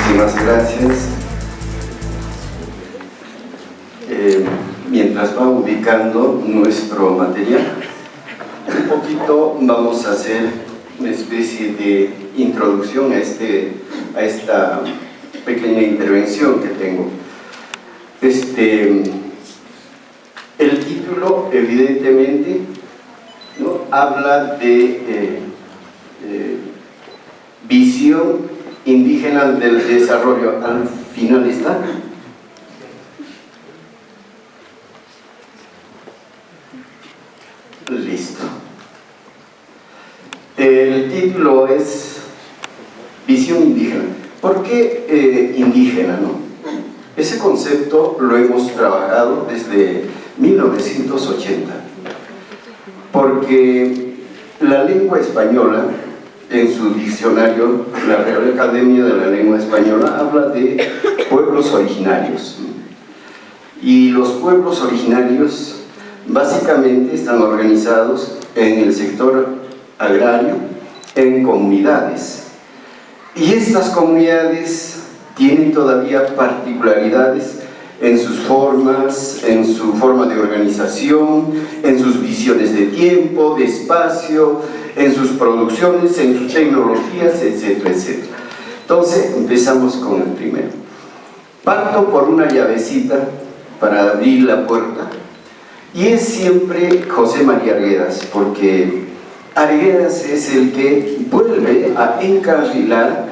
Muchísimas gracias. Mientras va ubicando nuestro material, un poquito vamos a hacer una especie de introducción a esta pequeña intervención que tengo. El título, evidentemente, ¿no?, habla de visión indígena del desarrollo. Al final está. Listo. El título es Visión indígena. ¿Por qué indígena, no? Ese concepto lo hemos trabajado desde 1980, porque la lengua española, en su diccionario, la Real Academia de la Lengua Española, habla de pueblos originarios. Y los pueblos originarios básicamente están organizados en el sector agrario, en comunidades. Y estas comunidades tienen todavía particularidades en sus formas, en su forma de organización, en sus visiones de tiempo, de espacio, en sus producciones, en sus tecnologías, etcétera, etcétera. Entonces, empezamos con el primero. Parto por una llavecita para abrir la puerta, y es siempre José María Arguedas, porque Arguedas es el que vuelve a encarrilar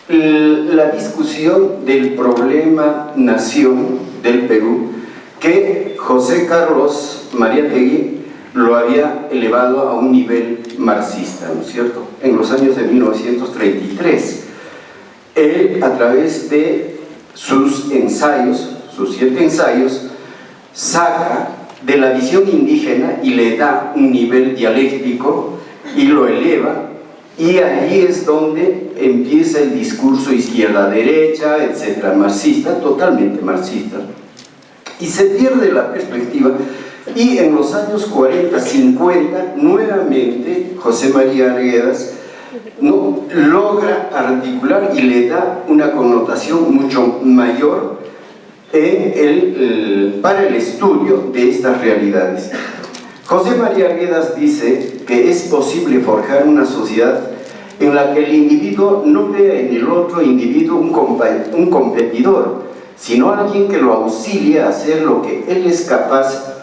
la discusión del problema nación del Perú, que José Carlos Mariátegui lo había elevado a un nivel marxista, ¿no es cierto?, en los años de 1933. Él, a través de sus ensayos, sus 7 ensayos, saca de la visión indígena y le da un nivel dialéctico y lo eleva, y allí es donde empieza el discurso izquierda-derecha, etcétera, marxista, totalmente marxista, y se pierde la perspectiva. Y en los años 40, 50, nuevamente José María Arguedas no logra articular y le da una connotación mucho mayor para el estudio de estas realidades. José María Arguedas dice que es posible forjar una sociedad en la que el individuo no vea en el otro individuo un competidor, sino alguien que lo auxilie a hacer lo que él es capaz,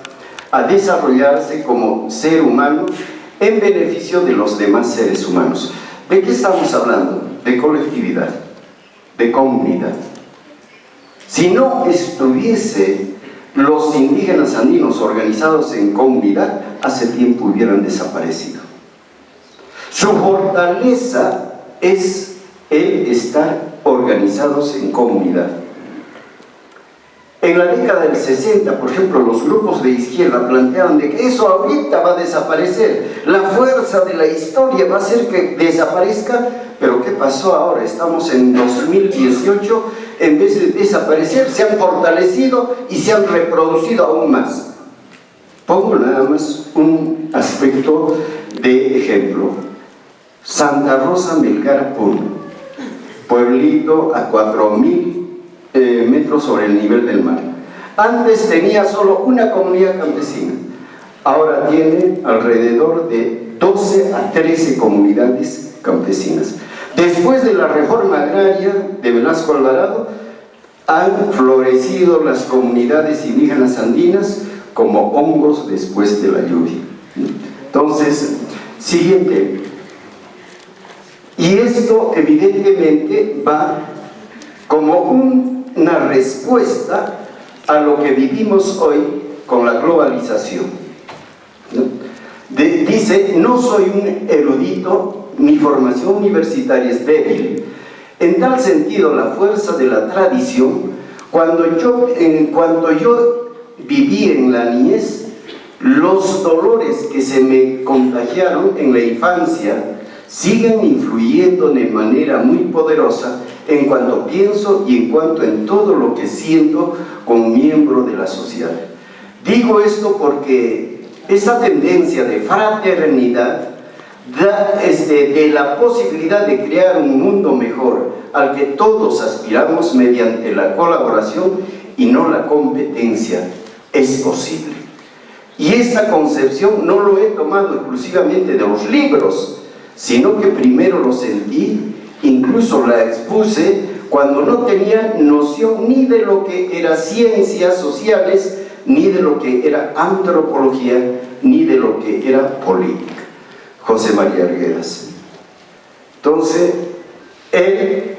a desarrollarse como ser humano en beneficio de los demás seres humanos. ¿De qué estamos hablando? De colectividad, de comunidad. Si no estuviese los indígenas andinos organizados en comunidad, hace tiempo hubieran desaparecido. Su fortaleza es el estar organizados en comunidad. En la década del 60, por ejemplo, los grupos de izquierda planteaban de que eso ahorita va a desaparecer, la fuerza de la historia va a hacer que desaparezca. Pero ¿qué pasó ahora? Estamos en 2018, en vez de desaparecer, se han fortalecido y se han reproducido aún más. Pongo nada más un aspecto de ejemplo. Santa Rosa Melgar, Puno, pueblito a 4.000 metros sobre el nivel del mar. Antes tenía solo una comunidad campesina, ahora tiene alrededor de 12 a 13 comunidades campesinas. Después de la reforma agraria de Velasco Alvarado, han florecido las comunidades indígenas andinas como hongos después de la lluvia. Entonces, siguiente. Y esto evidentemente va como una respuesta a lo que vivimos hoy con la globalización, ¿no? Dice, no soy un erudito, mi formación universitaria es débil. En tal sentido, la fuerza de la tradición, en cuanto yo viví en la niñez, los dolores que se me contagiaron en la infancia siguen influyendo de manera muy poderosa en cuanto pienso y en cuanto en todo lo que siento como miembro de la sociedad. Digo esto porque esta tendencia de fraternidad de la posibilidad de crear un mundo mejor al que todos aspiramos mediante la colaboración y no la competencia, es posible. Y esta concepción no lo he tomado exclusivamente de los libros, sino que primero lo sentí, incluso la expuse cuando no tenía noción ni de lo que era ciencias sociales, ni de lo que era antropología, ni de lo que era política. José María Arguedas. Entonces, él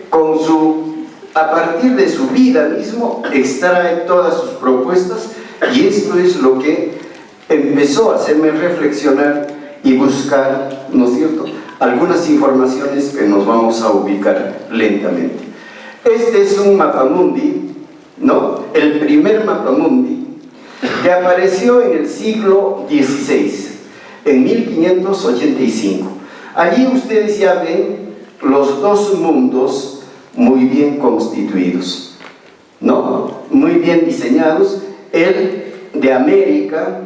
a partir de su vida mismo extrae todas sus propuestas, y esto es lo que empezó a hacerme reflexionar y buscar, ¿no es cierto?, algunas informaciones que nos vamos a ubicar lentamente. Este es un mapamundi, ¿no? El primer mapamundi, que apareció en el siglo XVI, en 1585. Allí ustedes ya ven los dos mundos muy bien constituidos, ¿no? Muy bien diseñados, el de América,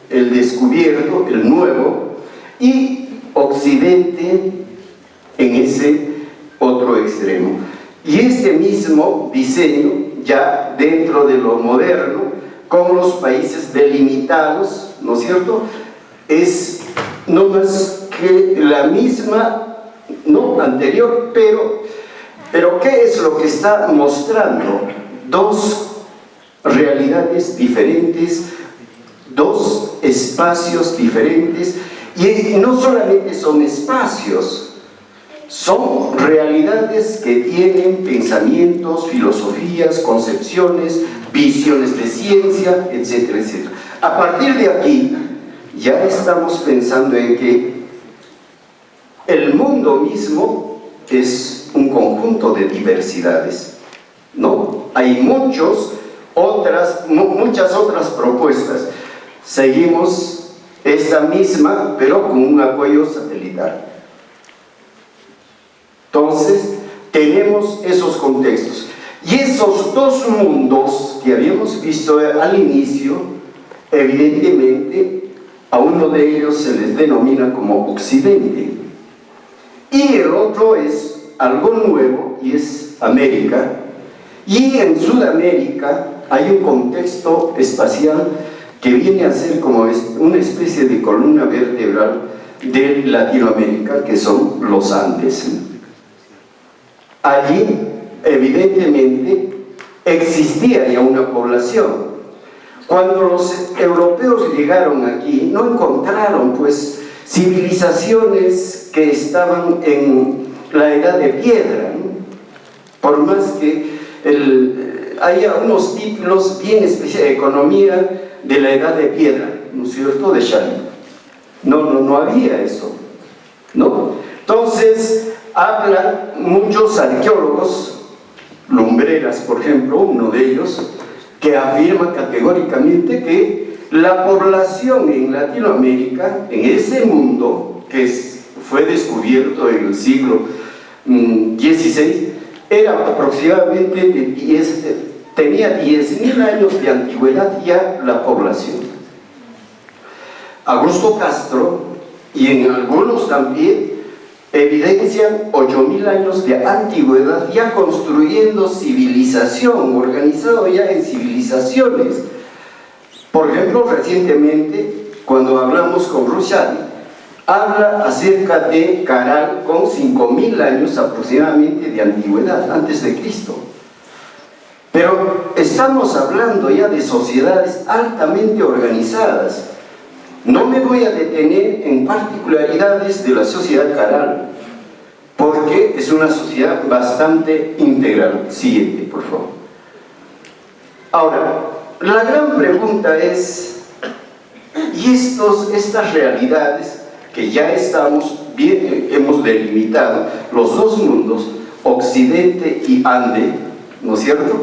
el descubierto, el nuevo, y Occidente en ese otro extremo. Y este mismo diseño, ya dentro de lo moderno, con los países delimitados, ¿no es cierto?, es no más que la misma, no anterior, pero ¿qué es lo que está mostrando? Dos realidades diferentes, dos espacios diferentes, y no solamente son espacios, son realidades que tienen pensamientos, filosofías, concepciones, visiones de ciencia, etcétera, etcétera. A partir de aquí, ya estamos pensando en que el mundo mismo es un conjunto de diversidades, ¿no? Hay muchas otras propuestas. Seguimos esta misma, pero con un apoyo satelital. Entonces, tenemos esos contextos. Y esos dos mundos que habíamos visto al inicio, evidentemente, a uno de ellos se les denomina como Occidente. Y el otro es algo nuevo, y es América. Y en Sudamérica hay un contexto espacial que viene a ser como una especie de columna vertebral de Latinoamérica, que son los Andes. Allí, evidentemente, existía ya una población. Cuando los europeos llegaron aquí, no encontraron, pues, civilizaciones que estaban en la edad de piedra, ¿no? Por más que haya unos títulos bien especiales de economía de la edad de piedra, ¿no es cierto?, de Shari. No había eso, ¿no? Entonces, hablan muchos arqueólogos, Lumbreras, por ejemplo, uno de ellos, que afirma categóricamente que la población en Latinoamérica, en ese mundo que fue descubierto en el siglo XVI, era aproximadamente tenía 10.000 años de antigüedad ya la población. Augusto Castro, y en algunos también, evidencian 8.000 años de antigüedad ya construyendo civilización, organizado ya en civilizaciones. Por ejemplo, recientemente, cuando hablamos con Rushdie, habla acerca de Caral con 5.000 años aproximadamente de antigüedad, antes de Cristo. Pero estamos hablando ya de sociedades altamente organizadas. No me voy a detener en particularidades de la sociedad Caral, porque es una sociedad bastante integral. Siguiente, por favor. Ahora, la gran pregunta es, ¿y estas realidades que ya hemos delimitado, los dos mundos, Occidente y Ande, ¿no es cierto?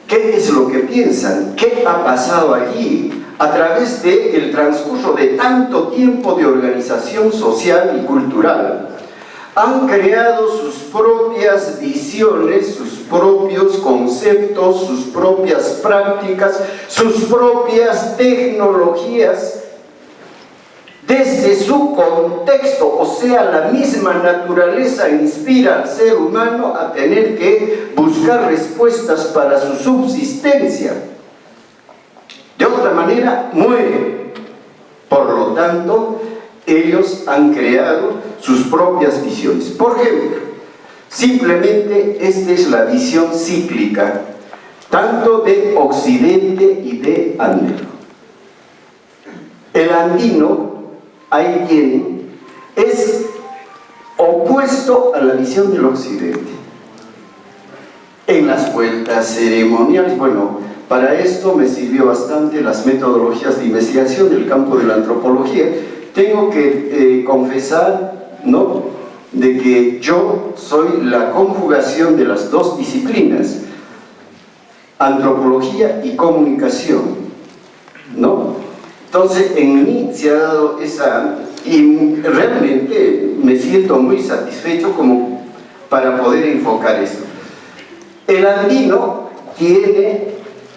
¿Qué es lo que piensan? ¿Qué ha pasado allí a través del transcurso de tanto tiempo de organización social y cultural? Han creado sus propias visiones, sus propios conceptos, sus propias prácticas, sus propias tecnologías desde su contexto, o sea, la misma naturaleza inspira al ser humano a tener que buscar respuestas para su subsistencia. De otra manera, muere. Por lo tanto, ellos han creado sus propias visiones. Por ejemplo, simplemente esta es la visión cíclica, tanto de Occidente y de Andino. El andino, ahí tienen, es opuesto a la visión del Occidente. En las vueltas ceremoniales, bueno, para esto me sirvió bastante las metodologías de investigación del campo de la antropología. Tengo que confesar, ¿no?, de que yo soy la conjugación de las dos disciplinas, antropología y comunicación, ¿no? Entonces, en mí se ha dado esa, y realmente me siento muy satisfecho como para poder enfocar esto. El andino tiene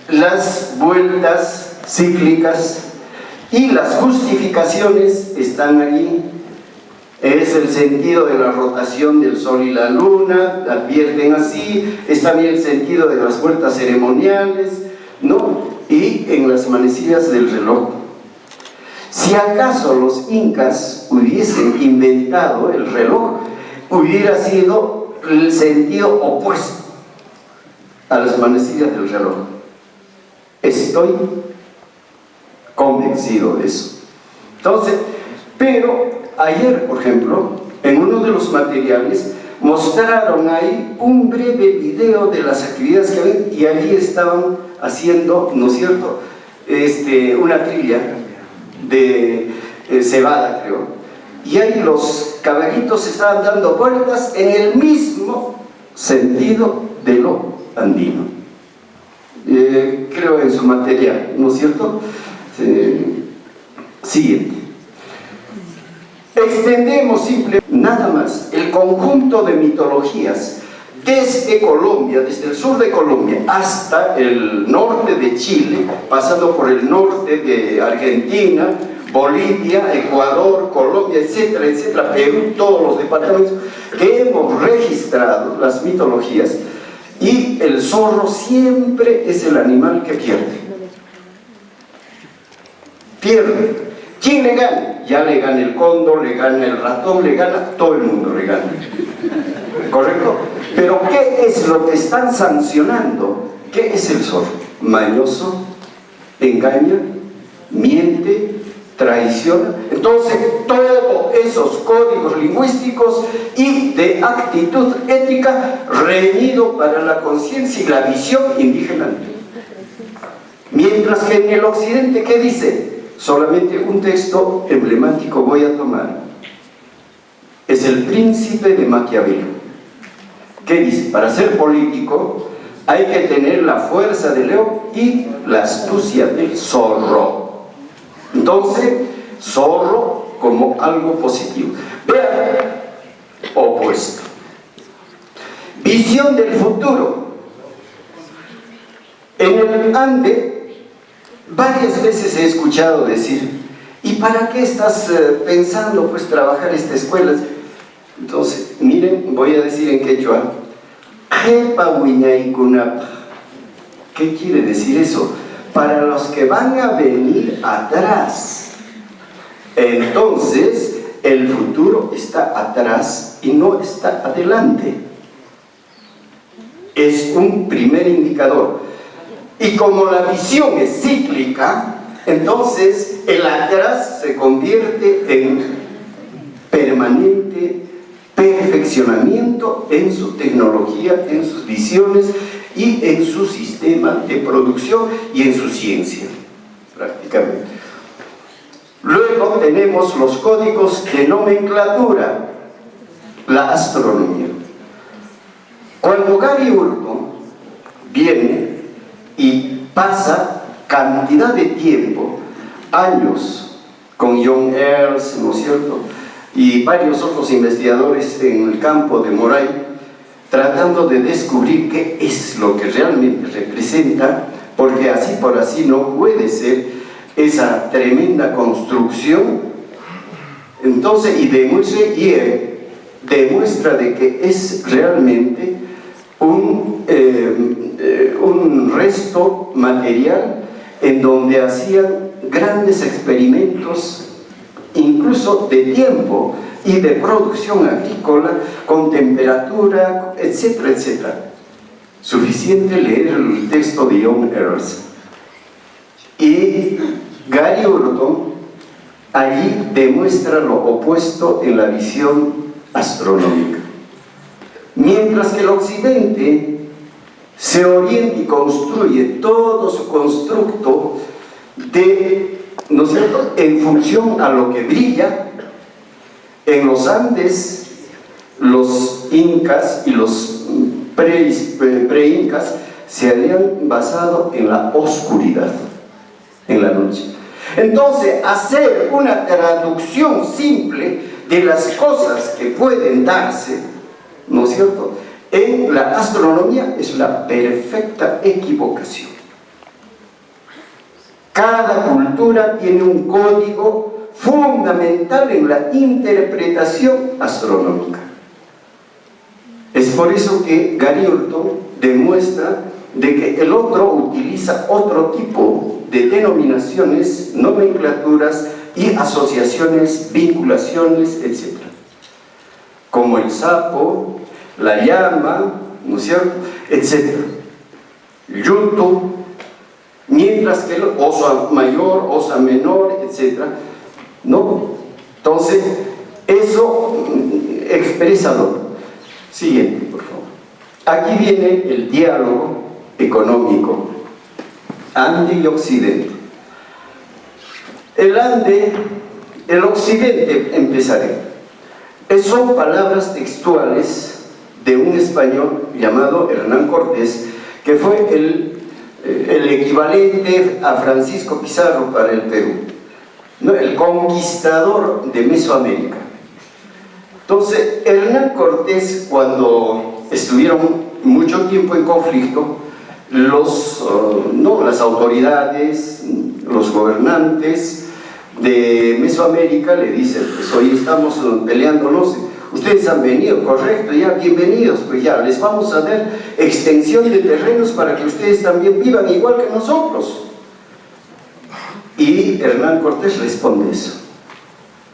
las vueltas cíclicas y las justificaciones están allí. Es el sentido de la rotación del sol y la luna, advierten así. Es también el sentido de las vueltas ceremoniales, ¿no? Y en las manecillas del reloj. Si acaso los incas hubiesen inventado el reloj, hubiera sido el sentido opuesto a las manecillas del reloj. Estoy convencido de eso. Entonces, pero ayer, por ejemplo, en uno de los materiales mostraron ahí un breve video de las actividades que ven, y allí estaban haciendo, ¿no es cierto?, una trilla de cebada, creo, y ahí los caballitos estaban dando vueltas en el mismo sentido de lo andino. Creo en su material, ¿no es cierto? Siguiente. Extendemos simplemente, nada más, el conjunto de mitologías desde Colombia, desde el sur de Colombia hasta el norte de Chile, pasando por el norte de Argentina, Bolivia, Ecuador, Colombia, etcétera, etcétera, Perú, todos los departamentos que hemos registrado, las mitologías, y el zorro siempre es el animal que pierde. Pierde. ¿Quién le gana? Ya le gana el cóndor, le gana el ratón, le gana, todo el mundo le gana. ¿Correcto? Pero ¿qué es lo que están sancionando? ¿Qué es el zorro? Mañoso, engaña, miente, traiciona. Entonces, todos esos códigos lingüísticos y de actitud ética reñido para la conciencia y la visión indígena. Mientras que en el occidente, ¿qué dice? Solamente un texto emblemático voy a tomar. Es El Príncipe de Maquiavelo. ¿Qué dice? Para ser político hay que tener la fuerza del león y la astucia del zorro. Entonces, zorro como algo positivo. Vean, opuesto. Visión del futuro. En el Ande, varias veces he escuchado decir, ¿y para qué estás pensando pues trabajar esta escuela? Entonces, miren, voy a decir en quechua, ¿qué quiere decir eso? Para los que van a venir atrás. Entonces, el futuro está atrás y no está adelante. Es un primer indicador. Y como la visión es cíclica, entonces el atrás se convierte en permanente perfeccionamiento en su tecnología, en sus visiones y en su sistema de producción y en su ciencia, prácticamente. Luego tenemos los códigos de nomenclatura, la astronomía. Cuando Gary Urban viene y pasa cantidad de tiempo, años, con John Earls, ¿no es cierto?, y varios otros investigadores en el campo de Moray, tratando de descubrir qué es lo que realmente representa, porque así por así no puede ser esa tremenda construcción Entonces, y él demuestra de que es realmente un resto material en donde hacían grandes experimentos, incluso de tiempo y de producción agrícola, con temperatura, etcétera, etcétera. Suficiente leer el texto de John Earls. Y Gary Urton allí demuestra lo opuesto en la visión astronómica. Mientras que el occidente se orienta y construye todo su constructo ¿no es cierto?, en función a lo que brilla. En los Andes, los incas y los pre-incas se habían basado en la oscuridad, en la noche. Entonces, hacer una traducción simple de las cosas que pueden darse, ¿no es cierto?, en la astronomía es la perfecta equivocación. Cada cultura tiene un código fundamental en la interpretación astronómica. Es por eso que Gary Urton demuestra de que el otro utiliza otro tipo de denominaciones, nomenclaturas y asociaciones, vinculaciones, etc. Como el sapo, la llama, ¿no es cierto?, etc. El yuto, mientras que el osa mayor, osa menor, etc. ¿No? Entonces, eso exprésalo. Siguiente, por favor. Aquí viene el diálogo económico, Ande y Occidente. El Occidente, empezaré. Son palabras textuales de un español llamado Hernán Cortés, que fue el equivalente a Francisco Pizarro para el Perú, ¿no?, el conquistador de Mesoamérica. Entonces, Hernán Cortés, cuando estuvieron mucho tiempo en conflicto, las autoridades, los gobernantes de Mesoamérica le dicen: pues hoy estamos peleándonos, ustedes han venido, correcto, ya bienvenidos, pues ya les vamos a dar extensión de terrenos para que ustedes también vivan igual que nosotros. Y Hernán Cortés responde eso,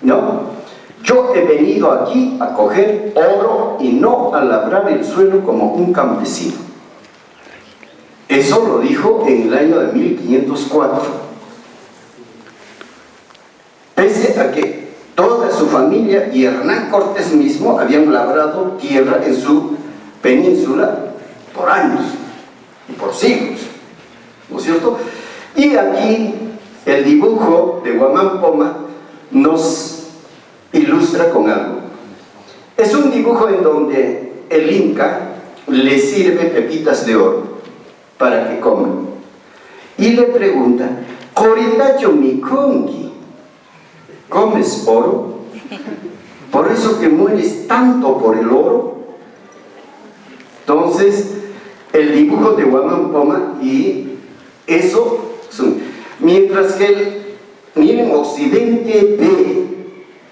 ¿no? Yo he venido aquí a coger oro y no a labrar el suelo como un campesino. Eso lo dijo en el año de 1504. Pese a que toda su familia y Hernán Cortés mismo habían labrado tierra en su península por años y por siglos, ¿no es cierto? Y aquí el dibujo de Guamán Poma nos ilustra con algo. Es un dibujo en donde el inca le sirve pepitas de oro para que coman y le pregunta: Coritacho mikunki, ¿comes oro? ¿Por eso que mueres tanto por el oro? Entonces, el dibujo de Guamán Poma, y eso mientras que miren, Occidente ve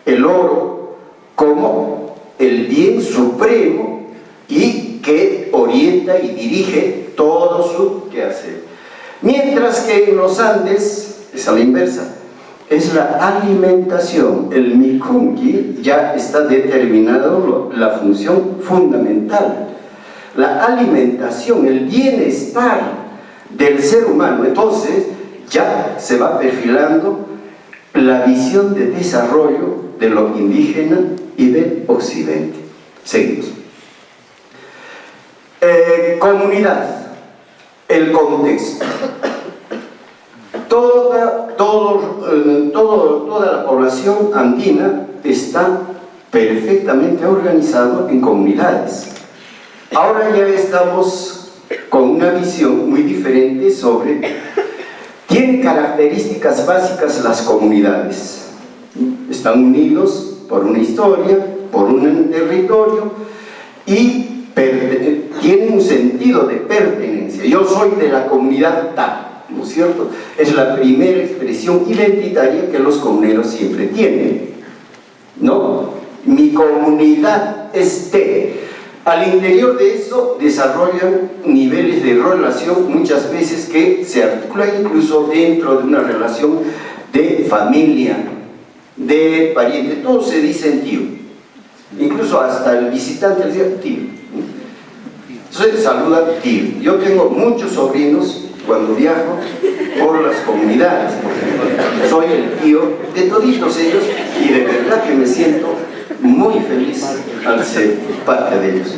el oro como el bien supremo y que orienta y dirige todo su quehacer. Mientras que en los Andes es a la inversa, es la alimentación. El mikunki ya está determinado la función fundamental. La alimentación, el bienestar del ser humano. Entonces ya se va perfilando la visión de desarrollo de lo indígena y del occidente. Seguimos. Comunidad, el contexto. Toda la población andina está perfectamente organizada en comunidades. Ahora ya estamos con una visión muy diferente sobre... Tienen características básicas las comunidades. Están unidos por una historia, por un territorio, y tienen un sentido de pertenencia. Yo soy de la comunidad tal, ¿no es cierto? Es la primera expresión identitaria que los comuneros siempre tienen. mi comunidad esté. Al interior de eso desarrollan niveles de relación muchas veces que se articulan incluso dentro de una relación de familia, de pariente. Todos se dicen tío, incluso hasta el visitante dice tío. Entonces saluda tío. Yo tengo muchos sobrinos cuando viajo por las comunidades, por ejemplo. Soy el tío de toditos ellos y de verdad que me siento muy feliz al ser parte de ellos.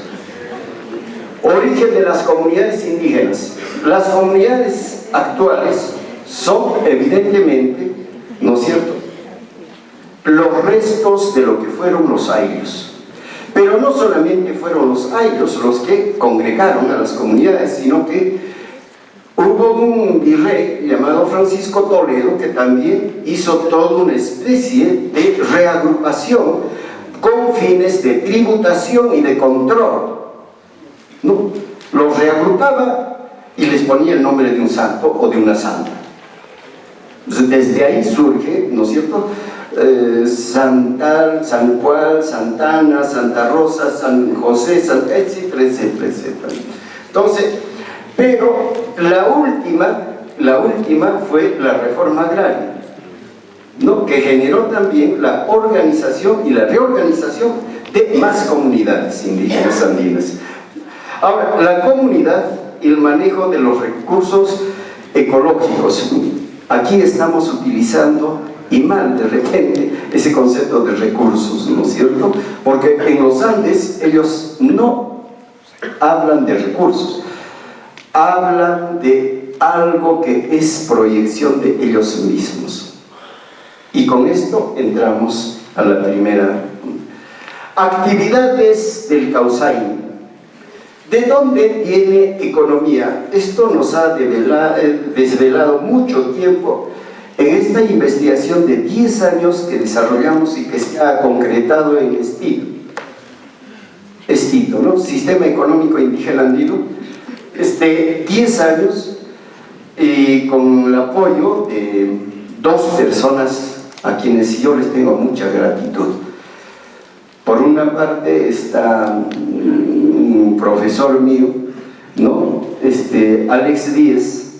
Origen de las comunidades indígenas. Las comunidades actuales son evidentemente, ¿no es cierto?, los restos de lo que fueron los ayllus. Pero no solamente fueron los ayllus los que congregaron a las comunidades, sino que hubo un virrey llamado Francisco Toledo que también hizo toda una especie de reagrupación con fines de tributación y de control, ¿no? Los reagrupaba y les ponía el nombre de un santo o de una santa. Entonces, desde ahí surge, ¿no es cierto?, Santal, San Juan, Santana, Santa Rosa, San José, etcétera, etcétera, etcétera. Entonces, pero la última fue la reforma agraria, ¿no?, que generó también la organización y la reorganización de más comunidades indígenas andinas. Ahora, la comunidad y el manejo de los recursos ecológicos. Aquí estamos utilizando, y mal de repente, ese concepto de recursos, ¿no es cierto? Porque en los Andes ellos no hablan de recursos, hablan de algo que es proyección de ellos mismos. Y con esto entramos a la primera. Actividades del Causaini. ¿De dónde viene economía? Esto nos ha desvelado mucho tiempo en esta investigación de 10 años que desarrollamos y que se ha concretado en STITO, ¿no?, Sistema Económico Indígena Andino. 10 años y con el apoyo de 2 personas a quienes yo les tengo mucha gratitud. Por una parte está un profesor mío, ¿no?, Alex Díez,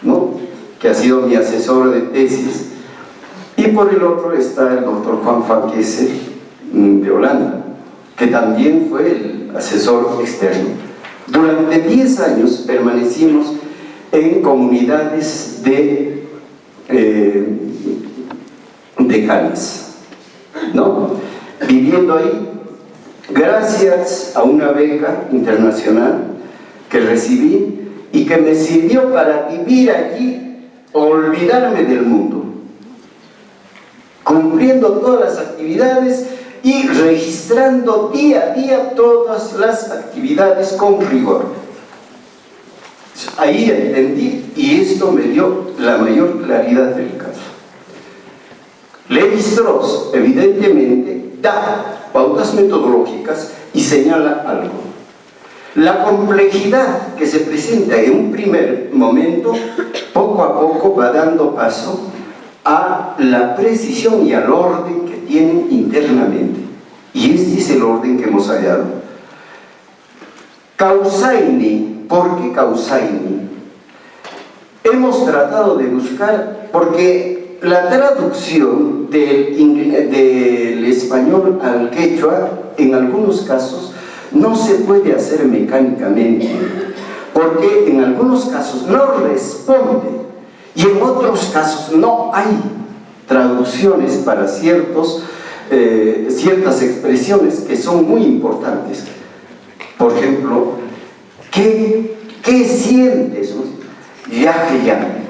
¿no?, que ha sido mi asesor de tesis, y por el otro está el doctor Juan Fanquese de Holanda, que también fue el asesor externo. Durante 10 años permanecimos en comunidades de cañas, ¿no?, viviendo ahí, gracias a una beca internacional que recibí y que me sirvió para vivir allí, olvidarme del mundo, cumpliendo todas las actividades y registrando día a día todas las actividades con rigor. Ahí entendí, y esto me dio la mayor claridad del caso. Lévi-Strauss, evidentemente, da pautas metodológicas y señala algo. La complejidad que se presenta en un primer momento, poco a poco va dando paso a la precisión y al orden que tienen internamente. Y este es el orden que hemos hallado. Causaini, ¿por qué Causaini? Hemos tratado de buscar, porque la traducción del español al quechua, en algunos casos, no se puede hacer mecánicamente, porque en algunos casos no responde y en otros casos no hay traducciones para ciertas expresiones que son muy importantes. Por ejemplo, ¿qué sientes? Yakyan.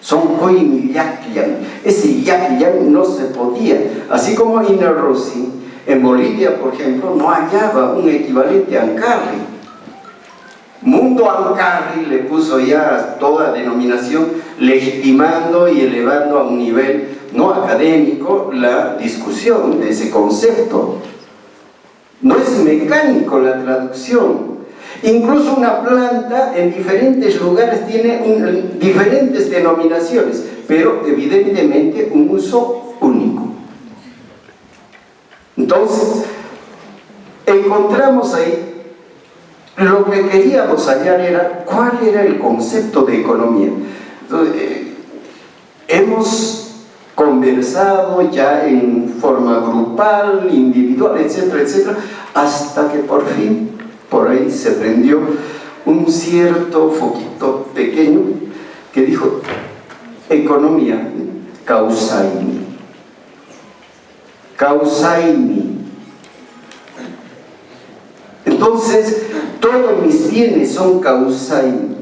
Son Koimi Yakyan. Ese Yakyan no se podía, así como Ina Rossi en Bolivia, por ejemplo, no hallaba un equivalente a Ancarri. Mundo Ancarri le puso ya toda denominación, legitimando y elevando a un nivel no académico la discusión de ese concepto. No es mecánico la traducción. Incluso una planta en diferentes lugares tiene diferentes denominaciones, pero evidentemente un uso único. Entonces, encontramos ahí, lo que queríamos hallar era cuál era el concepto de economía. Entonces, hemos conversado ya en forma grupal, individual, etcétera, etcétera, hasta que por fin, por ahí se prendió un cierto foquito pequeño que dijo: economía, causaini. Causaini. Entonces, todos mis bienes son causaini.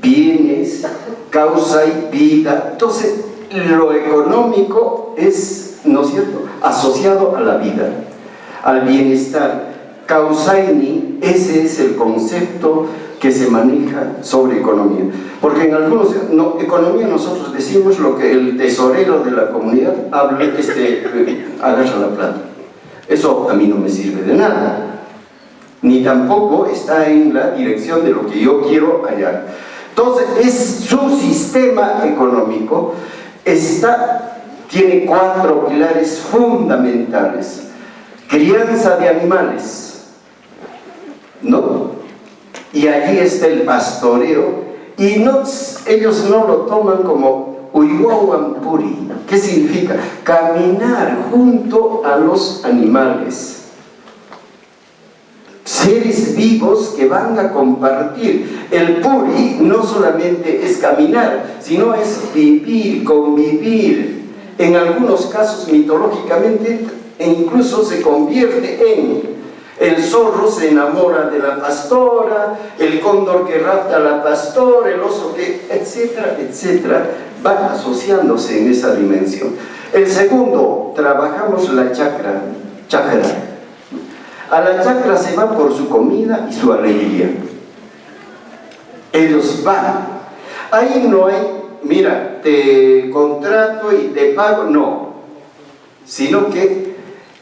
Bienes, causa y vida. Entonces, lo económico es, ¿no es cierto?, asociado a la vida, al bienestar. Causaini, ese es el concepto que se maneja sobre economía. Porque en algunos, economía nosotros decimos lo que el tesorero de la comunidad habla, agarra la plata. Eso a mí no me sirve de nada, ni tampoco está en la dirección de lo que yo quiero hallar. Entonces, su sistema económico tiene 4 pilares fundamentales. Crianza de animales, ¿no? Y allí está el pastoreo, y ellos no lo toman como Uyhuahuampuri. ¿Qué significa? Caminar junto a los animales. Seres vivos que van a compartir. El puri no solamente es caminar, sino es vivir, convivir. En algunos casos, mitológicamente, incluso se convierte en: el zorro se enamora de la pastora, el cóndor que rapta a la pastora, el oso que, etcétera, etcétera, va asociándose en esa dimensión. El segundo, trabajamos la chakra. A la chacra se va por su comida y su alegría. Ellos van. Ahí no hay, mira, te contrato y te pago, no. Sino que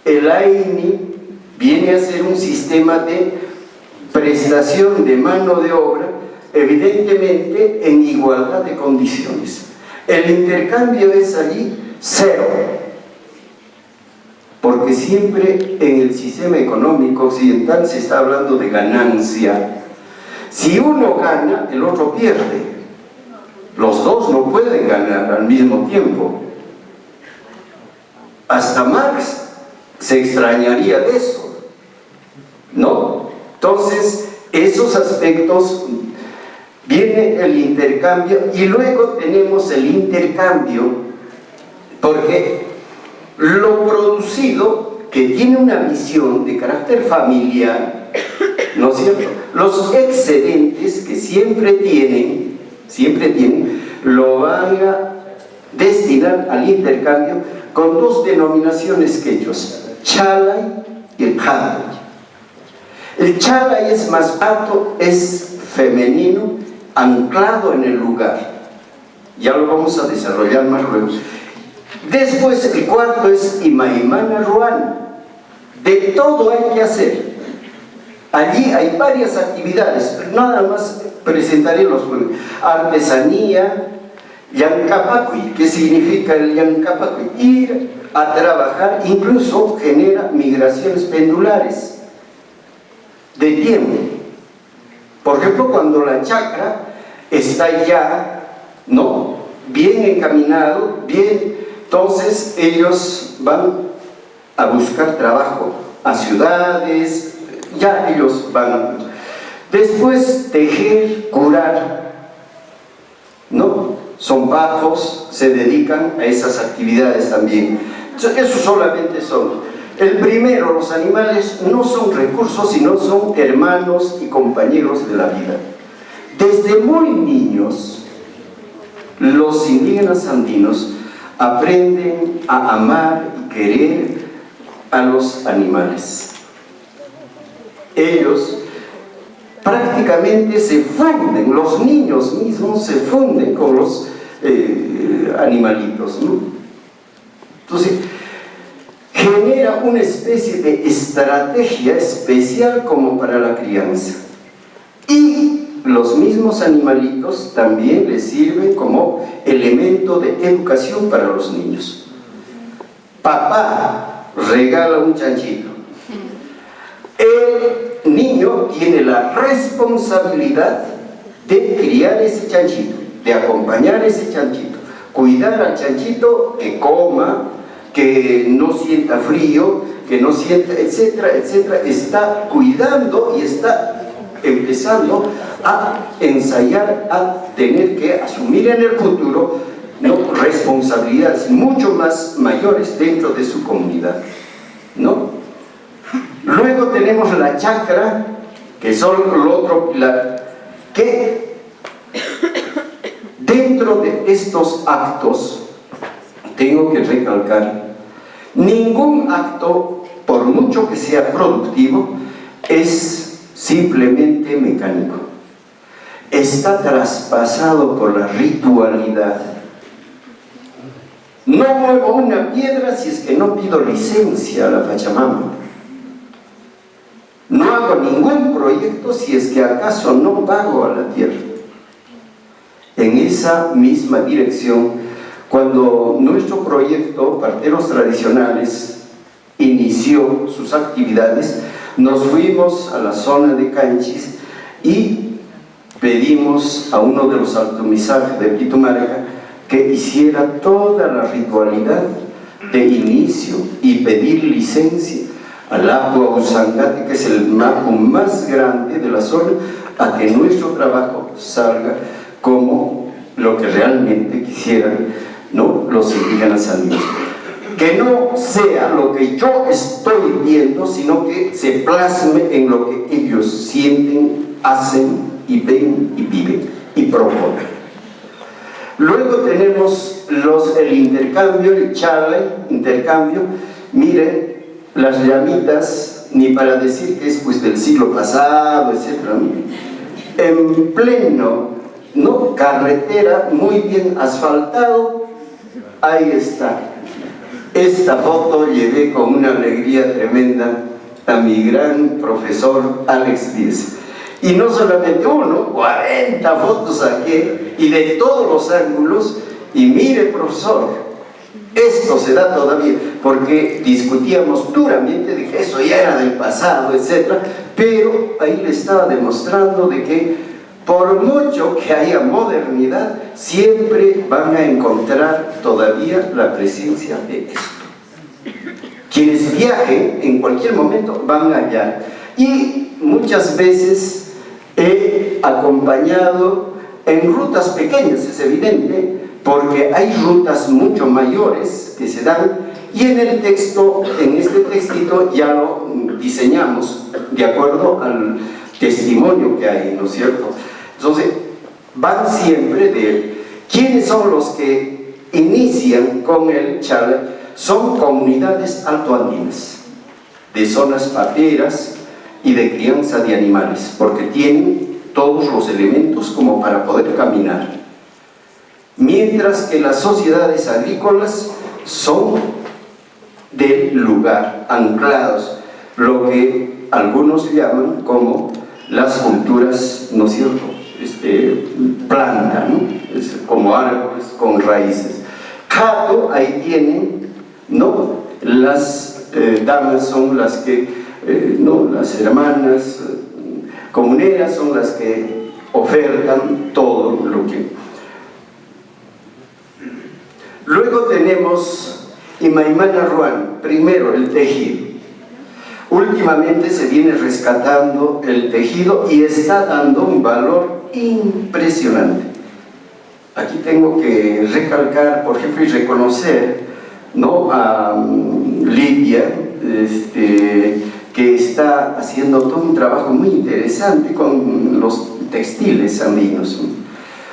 el AINI viene a ser un sistema de prestación de mano de obra, evidentemente en igualdad de condiciones. El intercambio es allí cero. Porque siempre en el sistema económico occidental se está hablando de ganancia. Si uno gana, el otro pierde. Los dos no pueden ganar al mismo tiempo. Hasta Marx se extrañaría de eso, ¿no? Entonces, esos aspectos, viene el intercambio, y luego tenemos el intercambio, porque lo producido, que tiene una visión de carácter familiar, ¿no es cierto?, los excedentes que siempre tienen, lo van a destinar al intercambio con 2 denominaciones quechuas: chalay y el chalay. El chalay es más alto, es femenino, anclado en el lugar. Ya lo vamos a desarrollar más luego. Después, el cuarto es Imaimana Ruana. De todo hay que hacer. Allí hay varias actividades, nada más presentaré los jueves. Artesanía, Yancapacui. ¿Qué significa el Yancapacui? Ir a trabajar, incluso genera migraciones pendulares de tiempo. Por ejemplo, cuando la chacra está ya, ¿no?, bien encaminado, entonces ellos van a buscar trabajo a ciudades, ya ellos van. Después, tejer, curar, ¿no? Son pacos, se dedican a esas actividades también. Eso solamente son. El primero, los animales no son recursos, sino son hermanos y compañeros de la vida. Desde muy niños, los indígenas andinos aprenden a amar y querer a los animales. Ellos prácticamente se funden, los niños mismos se funden con los animalitos, ¿no? Entonces, genera una especie de estrategia especial como para la crianza. Y los mismos animalitos también les sirven como elemento de educación para los niños. papá regala un chanchito. El niño tiene la responsabilidad de criar ese chanchito, de acompañar ese chanchito, cuidar al chanchito, que coma, que no sienta frío, que no sienta, etcétera, etcétera. Está cuidando y está empezando a ensayar, a tener que asumir en el futuro, ¿no?, responsabilidades mucho más mayores dentro de su comunidad, ¿no? Luego tenemos la chacra, que son el otro pilar, que dentro de estos actos, tengo que recalcar, ningún acto, por mucho que sea productivo, es simplemente mecánico. Está traspasado por la ritualidad. No muevo una piedra si es que no pido licencia a la Pachamama. No hago ningún proyecto si es que acaso no pago a la tierra. En esa misma dirección, cuando nuestro proyecto Parteros Tradicionales inició sus actividades, nos fuimos a la zona de Canchis y pedimos a uno de los altomisajes de Pitumarca que hiciera toda la ritualidad de inicio y pedir licencia al Apu Ausangate, que es el mapu más grande de la zona, a que nuestro trabajo salga como lo que realmente quisieran, ¿no?, los indígenas andinos. Que no sea lo que yo estoy viendo, sino que se plasme en lo que ellos sienten, hacen y ven y viven y proponen. Luego tenemos el intercambio, el charla, intercambio. Miren, las llamitas, ni para decir que es pues del siglo pasado, etc. En pleno, ¿no?, carretera, muy bien asfaltado, ahí está. Esta foto llevé con una alegría tremenda a mi gran profesor Alex Díez. Y no solamente uno, 40 fotos saqué, y de todos los ángulos. Y mire, profesor, esto se da todavía, porque discutíamos duramente de que eso ya era del pasado, etc. Pero ahí le estaba demostrando de que por mucho que haya modernidad, siempre van a encontrar todavía la presencia de esto. Quienes viajen en cualquier momento van allá. Y muchas veces he acompañado en rutas pequeñas, es evidente, porque hay rutas mucho mayores que se dan, y en el texto, en este textito ya lo diseñamos de acuerdo al testimonio que hay, ¿no es cierto? Entonces, van siempre de quiénes son los que inician con el charla. Son comunidades altoandinas, de zonas pateras y de crianza de animales, porque tienen todos los elementos como para poder caminar. Mientras que las sociedades agrícolas son del lugar, anclados, lo que algunos llaman como las culturas, ¿no es cierto?, planta, ¿no?, es como árboles con raíces. Cato, ahí tienen, ¿no?, las damas son las que, no, las hermanas comuneras son las que ofertan todo lo que... Luego tenemos Imaimana Ruan, primero el tejido. Últimamente se viene rescatando el tejido y está dando un valor impresionante. Aquí tengo que recalcar, por ejemplo, y reconocer, ¿no?, a Lidia, que está haciendo todo un trabajo muy interesante con los textiles andinos,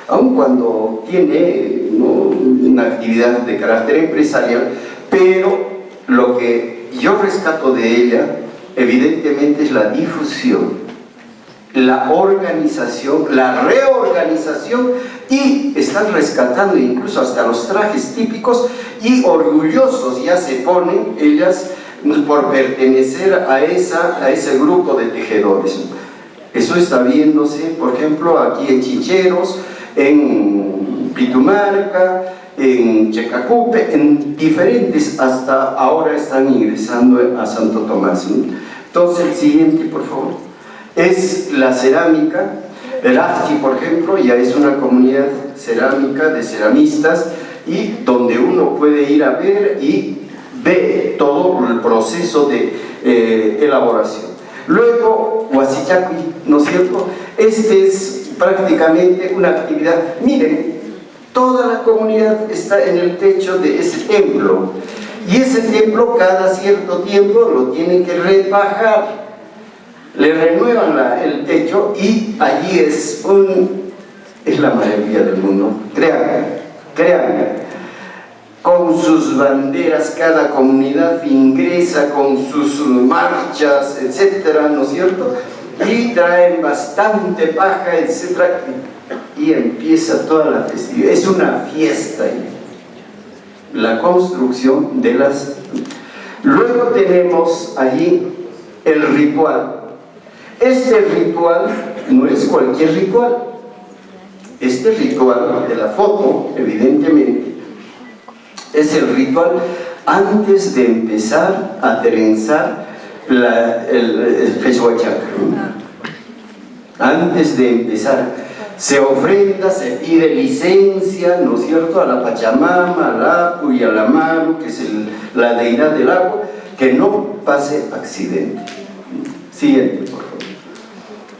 aun cuando tiene, ¿no?, una actividad de carácter empresarial, pero lo que yo rescato de ella evidentemente es la difusión, la organización, la reorganización, y están rescatando incluso hasta los trajes típicos, y orgullosos ya se ponen ellas por pertenecer a ese grupo de tejedores. Eso está viéndose, por ejemplo, aquí en Chincheros, en Pitumarca, en Checacupe, en diferentes, hasta ahora están ingresando a Santo Tomás. Entonces, el siguiente, por favor, es la cerámica. Erasti, por ejemplo, ya es una comunidad cerámica de ceramistas, y donde uno puede ir a ver y ve todo el proceso de elaboración. Luego, Huasichaqui, ¿no es cierto? Este es prácticamente una actividad. Miren, toda la comunidad está en el techo de ese templo, y ese templo cada cierto tiempo lo tienen que rebajar, le renuevan el techo, y allí es la maravilla del mundo. Créanme, con sus banderas, cada comunidad ingresa con sus marchas, etcétera, ¿no es cierto? Y traen bastante paja, etcétera, y empieza toda la festividad. Es una fiesta ahí, la construcción de las... Luego tenemos allí el ritual. Este ritual no es cualquier ritual. Este ritual de la foto, evidentemente, es el ritual antes de empezar a trenzar el Pesuachac. Antes de empezar, se ofrenda, se pide licencia, ¿no es cierto?, a la Pachamama, al Apu y a la Maru, que es la deidad del agua, que no pase accidente. Siguiente, por favor.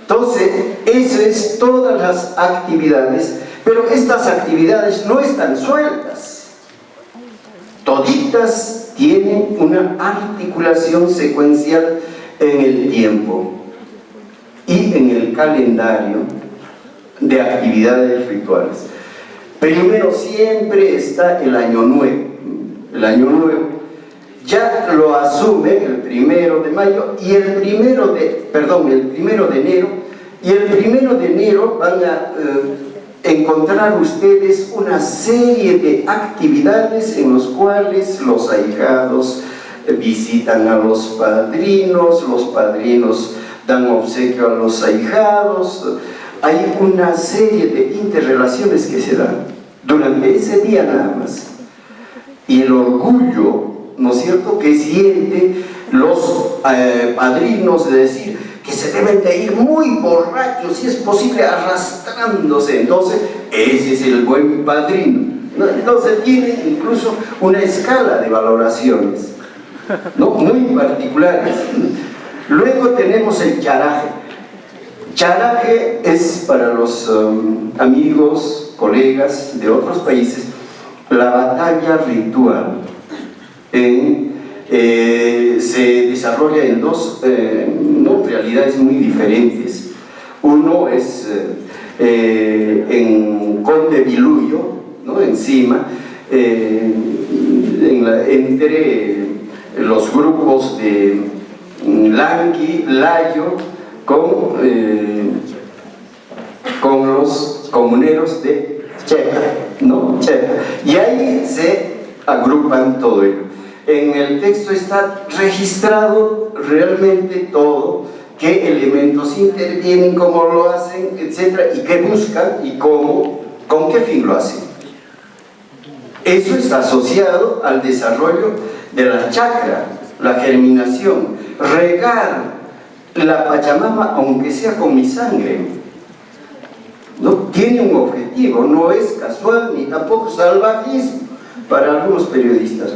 Entonces, eso es todas las actividades, pero estas actividades no están sueltas. Toditas tienen una articulación secuencial en el tiempo y en el calendario de actividades rituales. Primero siempre está el Año Nuevo. El Año Nuevo ya lo asume el 1 de mayo y el 1 de enero, y el 1 de enero van a encontrar ustedes una serie de actividades en los cuales los ahijados visitan a los padrinos dan obsequio a los ahijados. Hay una serie de interrelaciones que se dan durante ese día nada más. Y el orgullo, ¿no es cierto?, que sienten los padrinos de decir que se deben de ir muy borrachos, si es posible arrastrándose. Entonces, ese es el buen padrino, ¿no? Entonces tiene incluso una escala de valoraciones, ¿no?, muy particulares. Luego tenemos el charaje. Charaje es, para los amigos, colegas de otros países, la batalla ritual. Se desarrolla en dos realidades muy diferentes. Uno es en Conde Viluyo, ¿no?, encima, entre los grupos de Langui, Layo, con los comuneros de Chepa, ¿no? Chepa. Y ahí se agrupan todo ello. En el texto está registrado realmente todo, qué elementos intervienen, cómo lo hacen, etcétera, y qué buscan y cómo, con qué fin lo hacen. Eso está asociado al desarrollo de la chakra, la germinación, regar la Pachamama, aunque sea con mi sangre, ¿no? Tiene un objetivo, no es casual ni tampoco salvajismo para algunos periodistas.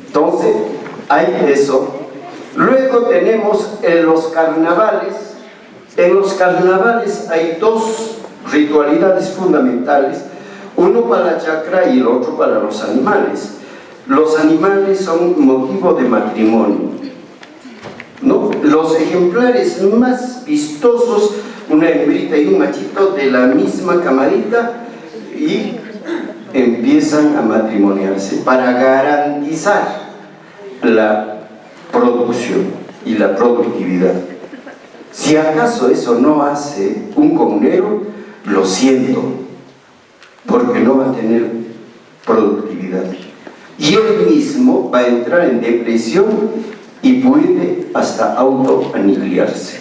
Entonces, hay eso. Luego tenemos en los carnavales. En los carnavales hay dos ritualidades fundamentales, uno para la chakra y el otro para los animales. Los animales son motivo de matrimonio, ¿no? Los ejemplares más vistosos, una hembrita y un machito de la misma camarita, y empiezan a matrimoniarse para garantizar la producción y la productividad. Si acaso eso no hace un comunero, lo siento, porque no va a tener productividad. Y él mismo va a entrar en depresión y puede hasta autoaniquilarse.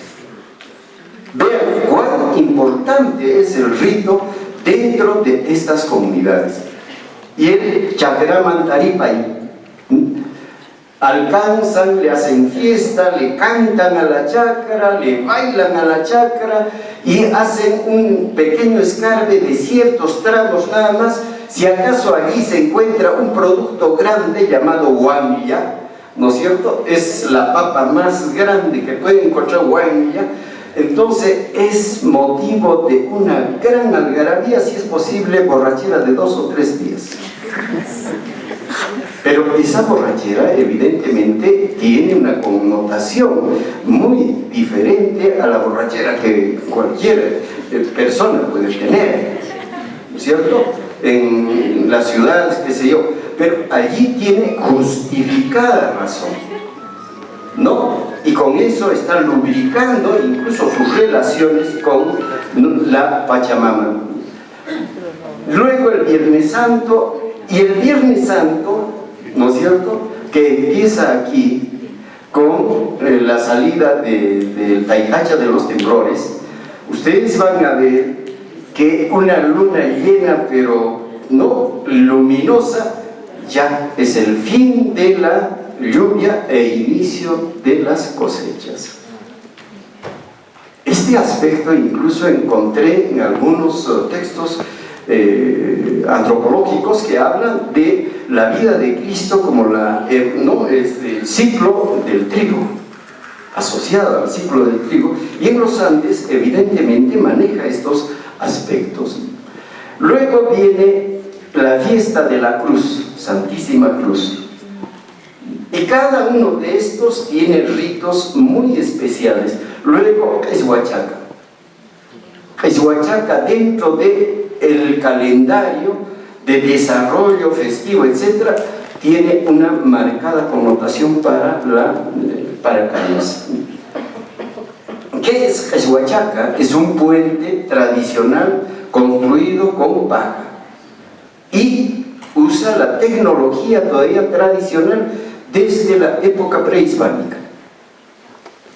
Vean cuán importante es el rito dentro de estas comunidades. y el Chakraman Taripay. Alcanzan, le hacen fiesta, le cantan a la chacra, le bailan a la chacra y hacen un pequeño escarbe de ciertos tramos nada más. Si acaso allí se encuentra un producto grande llamado huamilla, ¿no es cierto? Es la papa más grande que puede encontrar huamilla. Entonces es motivo de una gran algarabía, si es posible, borrachera de 2 o 3 días. Pero esa borrachera evidentemente tiene una connotación muy diferente a la borrachera que cualquier persona puede tener, ¿no es cierto? En las ciudades, qué sé yo, pero allí tiene justificada razón, ¿no? Y con eso está lubricando incluso sus relaciones con la Pachamama. Luego el Viernes Santo, y el Viernes Santo, ¿no es cierto?, que empieza aquí con la salida del Taicacha de los temblores. Ustedes van a ver que una luna llena, pero no luminosa, ya es el fin de la lluvia e inicio de las cosechas. Este aspecto incluso encontré en algunos textos antropológicos que hablan de la vida de Cristo como el ciclo del trigo, asociado al ciclo del trigo, y en los Andes evidentemente maneja estos aspectos. Luego viene la fiesta de la Cruz, Santísima Cruz, y cada uno de estos tiene ritos muy especiales. Luego es Huachaca. Es Huachaca dentro del calendario de desarrollo festivo, etc., tiene una marcada connotación para Cañas. ¿Qué es Huachaca? Es un puente tradicional construido con paja y usa la tecnología todavía tradicional desde la época prehispánica.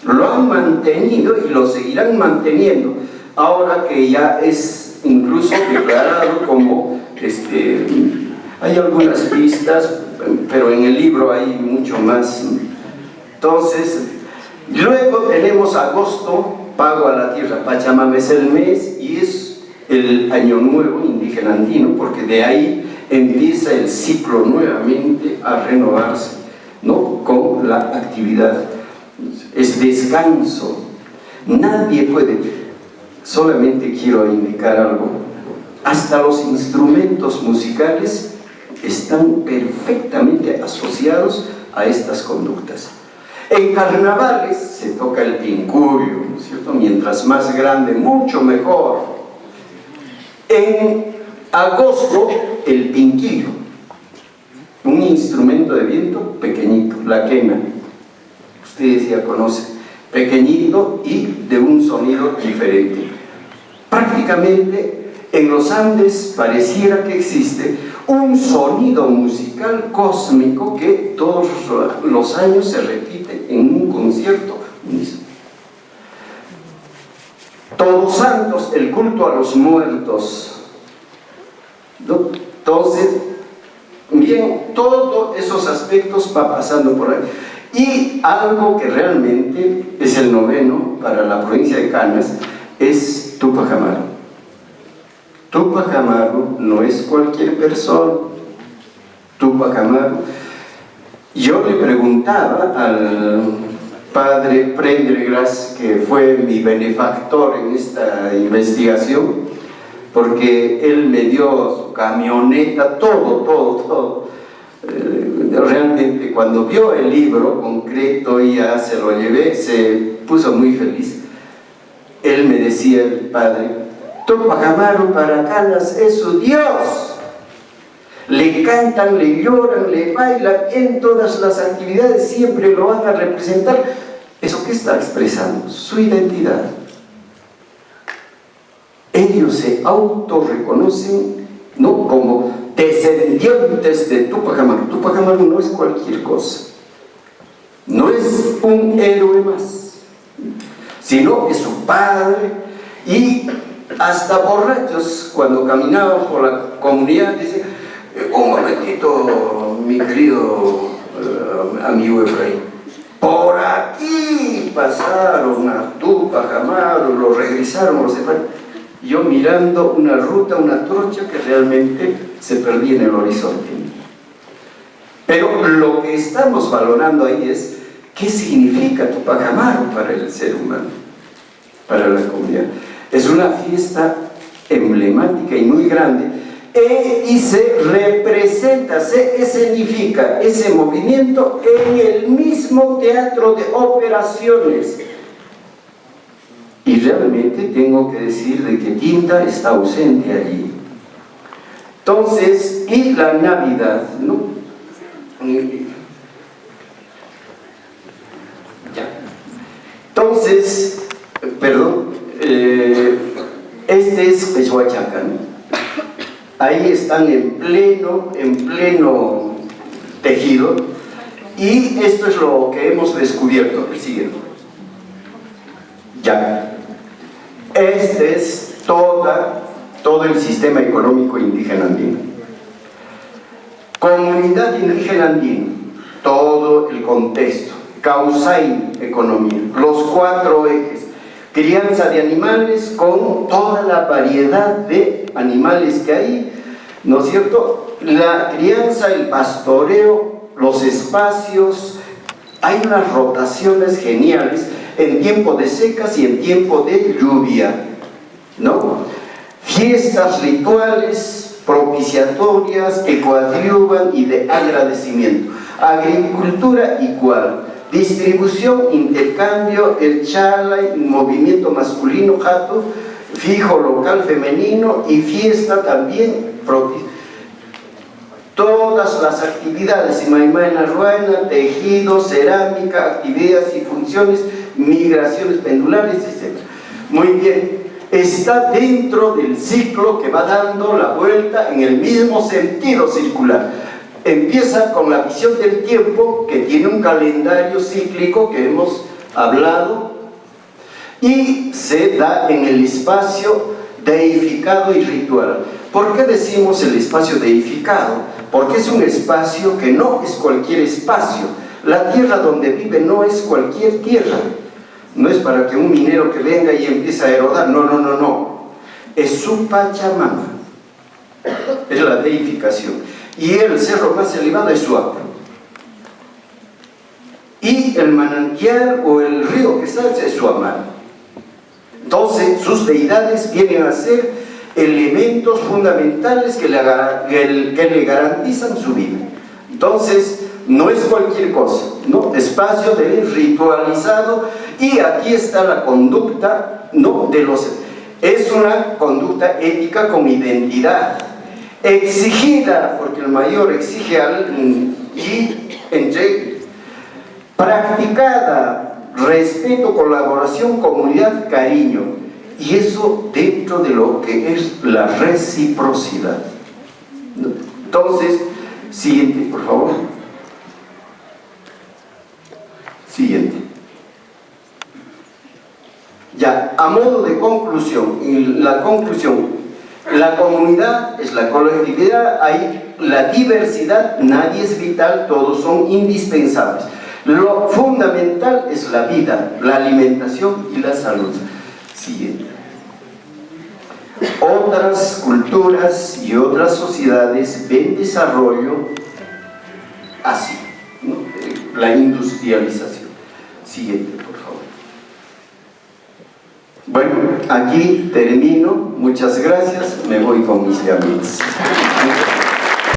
Lo han mantenido y lo seguirán manteniendo ahora que ya es incluso declarado como hay algunas pistas, pero en el libro hay mucho más. Entonces, luego tenemos agosto, pago a la tierra. Pachamama es el mes y es el año nuevo indígena andino, porque de ahí empieza el ciclo nuevamente a renovarse, ¿no?, con la actividad. Es descanso. Nadie puede. Solamente quiero indicar algo. Hasta los instrumentos musicales están perfectamente asociados a estas conductas. En carnavales se toca el pincurio, ¿no es cierto? Mientras más grande, mucho mejor. En agosto, el pinquillo, un instrumento de viento pequeñito, la quena. Ustedes ya conocen, pequeñito y de un sonido diferente. Prácticamente en los Andes pareciera que existe un sonido musical cósmico que todos los años se repite en un concierto mismo. Todos Santos, el culto a los muertos, ¿no? Entonces, bien, todos esos aspectos va pasando por ahí. Y algo que realmente es el noveno para la provincia de Cañas es Tupac Amaru. Tupac Amaru no es cualquier persona. Tupac Amaru. Yo le preguntaba al padre Prendergast, que fue mi benefactor en esta investigación, porque él me dio su camioneta, todo. Realmente cuando vio el libro concreto y ya se lo llevé, se puso muy feliz. Él me decía, el padre, Tupac Amaru para Cañas es su Dios. Le cantan, le lloran, le bailan, en todas las actividades siempre lo van a representar. ¿Eso qué está expresando? Su identidad. Ellos se autorreconocen, ¿no?, como descendientes de Tupac Amaru. Tupac Amaru no es cualquier cosa, no es un héroe más, sino que su padre. Y hasta borrachos, cuando caminaban por la comunidad, dicen, Un momentito, mi querido amigo Efraín. Por aquí pasaron a Tupac, Amaro, lo regresaron, los separan. Yo mirando una ruta, una trocha que realmente se perdía en el horizonte. Pero lo que estamos valorando ahí es qué significa Tupac Amaro para el ser humano, para la comunidad. Es una fiesta emblemática y muy grande, y se representa, se escenifica ese movimiento en el mismo teatro de operaciones. Y realmente tengo que decir de que Tinta está ausente allí. Entonces, y la Navidad, ¿no? Ya. Entonces, perdón, este es Pechuachaca, ¿no? Ahí están en pleno tejido, y esto es lo que hemos descubierto. El siguiente. Ya. Este es todo el sistema económico indígena andino. Comunidad indígena andina, todo el contexto, Causain economía, los 4 ejes, crianza de animales con toda la variedad de animales que hay, ¿no es cierto? La crianza, el pastoreo, los espacios, hay unas rotaciones geniales en tiempo de secas y en tiempo de lluvia, ¿no? Fiestas rituales propiciatorias que coadyuvan y de agradecimiento. Agricultura igual. Distribución, intercambio, el chalay, movimiento masculino, jato, fijo local femenino y fiesta también propia. Todas las actividades, Imaimana Ruana, tejido, cerámica, actividades y funciones, migraciones pendulares, etc. Muy bien, está dentro del ciclo que va dando la vuelta en el mismo sentido circular. Empieza con la visión del tiempo, que tiene un calendario cíclico que hemos hablado, y se da en el espacio deificado y ritual. ¿Por qué decimos el espacio deificado? Porque es un espacio que no es cualquier espacio. La tierra donde vive no es cualquier tierra. No es para que un minero que venga y empiece a erodar. No. Es su Pachamama. Es la deificación. Y el cerro más elevado es Suape. Y el manantial o el río que sale es Suamar. Entonces, sus deidades vienen a ser elementos fundamentales que le garantizan su vida. Entonces, no es cualquier cosa, ¿no? Espacio de ritualizado, y aquí está la conducta, ¿no? Es una conducta ética con identidad, exigida, porque el mayor exige practicada, respeto, colaboración, comunidad, cariño. Y eso dentro de lo que es la reciprocidad. Entonces, siguiente, por favor. Siguiente. Ya, a modo de conclusión, la comunidad es la colectividad, hay la diversidad, nadie es vital, todos son indispensables. Lo fundamental es la vida, la alimentación y la salud. Siguiente. Otras culturas y otras sociedades ven desarrollo así, ¿no? La industrialización. Siguiente, por favor. Bueno, aquí termino. Muchas gracias. Me voy con mis amigos.